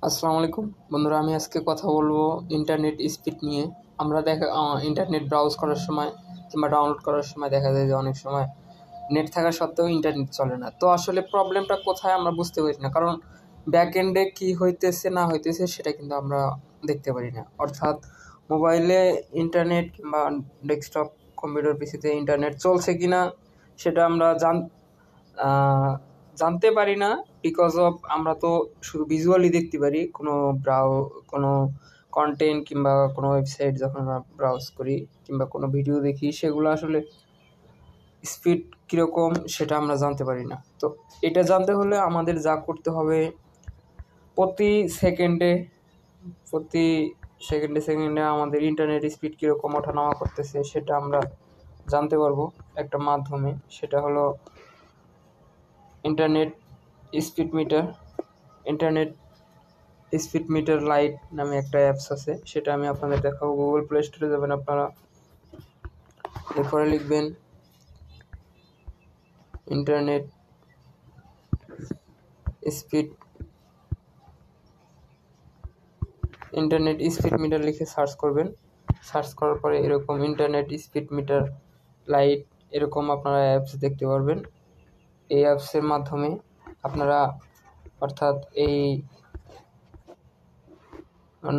আসসালামু আলাইকুম বন্ধুরা, আমি আজকে কথা বলবো ইন্টারনেট স্পিড নিয়ে। আমরা ইন্টারনেট ব্রাউজ করার সময় কিংবা ডাউনলোড করার সময় দেখা যায় যে অনেক সময় নেট থাকা সত্ত্বেও ইন্টারনেট চলে না। তো আসলে প্রবলেমটা কোথায় আমরা বুঝতে পারি না, কারণ ব্যাক এন্ডে কী হইতেছে না হইতেছে সেটা কিন্তু আমরা দেখতে পারি না। অর্থাৎ মোবাইলে ইন্টারনেট কিংবা ডেস্কটপ কম্পিউটার পিসিতে ইন্টারনেট চলছে কি না সেটা আমরা জানতে পারি না, বিকজ অফ আমরা তো শুধু ভিজুয়ালি দেখতে পারি কোনো কন্টেন্ট কিংবা কোনো ওয়েবসাইট যখন আমরা ব্রাউজ করি কিংবা কোনো ভিডিও দেখি, সেগুলো আসলে স্পিড কীরকম সেটা আমরা জানতে পারি না। তো এটা জানতে হলে আমাদের যা করতে হবে, প্রতি সেকেন্ডে সেকেন্ডে আমাদের ইন্টারনেট স্পিড কীরকম ওঠানামা করতেছে সেটা আমরা জানতে পারবো একটা মাধ্যমে। সেটা হলো ইন্টারনেট স্পিড মিটার লাইট নামে একটা অ্যাপস আছে, সেটা আমি আপনাদের দেখাবো। গুগল প্লে স্টোরে যাবেন, আপনারা এরপরে লিখবেন ইন্টারনেট স্পিড মিটার লিখে সার্চ করবেন। সার্চ করার পরে এরকম ইন্টারনেট স্পিড মিটার লাইট এরকম আপনারা অ্যাপস দেখতে পারবেন। এই অ্যাপসের মাধ্যমে আপনারা অর্থাৎ এই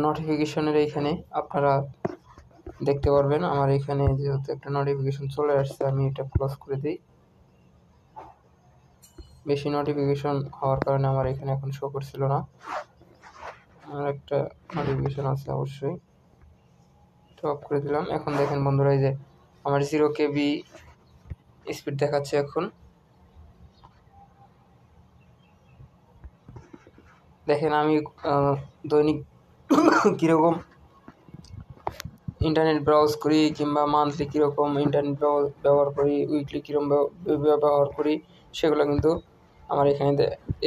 নোটিফিকেশনের এইখানে আপনারা দেখতে পারবেন। আমার এখানে যেহেতু একটা নোটিফিকেশন চলে আসছে, আমি এটা ক্লোজ করে দিই। বেশি নোটিফিকেশন হওয়ার কারণে আমার এখানে এখন শো করছিল না। আমার একটা নোটিফিকেশন আছে, অবশ্যই অফ করে দিলাম। এখন দেখেন বন্ধুরা, এই যে আমার 0 KB স্পিড দেখাচ্ছে। এখন দেখেন আমি দৈনিক কীরকম ইন্টারনেট ব্রাউজ করি কিংবা মান্থলি কীরকম ইন্টারনেট ব্যবহার করি, উইকলি কীরকম ব্যবহার করি, সেগুলো কিন্তু আমার এখানে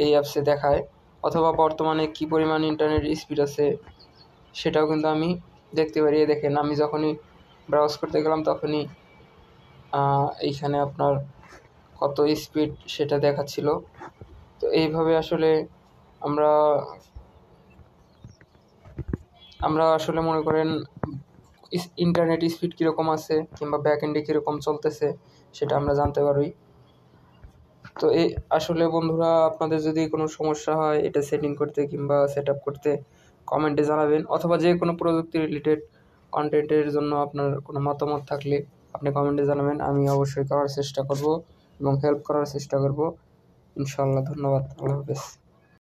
এই অ্যাপসে দেখায়। অথবা বর্তমানে কী পরিমাণ ইন্টারনেট স্পিড আছে সেটাও কিন্তু আমি দেখতে পারি। দেখেন আমি যখনই ব্রাউজ করতে গেলাম তখনই এইখানে আপনার কত স্পিড সেটা দেখাচ্ছিল। তো এইভাবে আসলে আমরা আসলে মনে করেন ইন্টারনেট স্পিড কীরকম আছে কিংবা ব্যাক এন্ডে কীরকম চলতেছে সেটা আমরা জানতে পারি। তো এই আসলে বন্ধুরা, আপনাদের যদি কোনো সমস্যা হয় এটা সেটিং করতে কিংবা সেট আপ করতে, কমেন্টে জানাবেন। অথবা যে কোনো প্রযুক্তি রিলেটেড কন্টেন্টের জন্য আপনার কোনো মতামত থাকলে আপনি কমেন্টে জানাবেন, আমি অবশ্যই করার চেষ্টা করব এবং হেল্প করার চেষ্টা করব ইনশাআল্লাহ। ধন্যবাদ, আল্লাহ হাফেজ।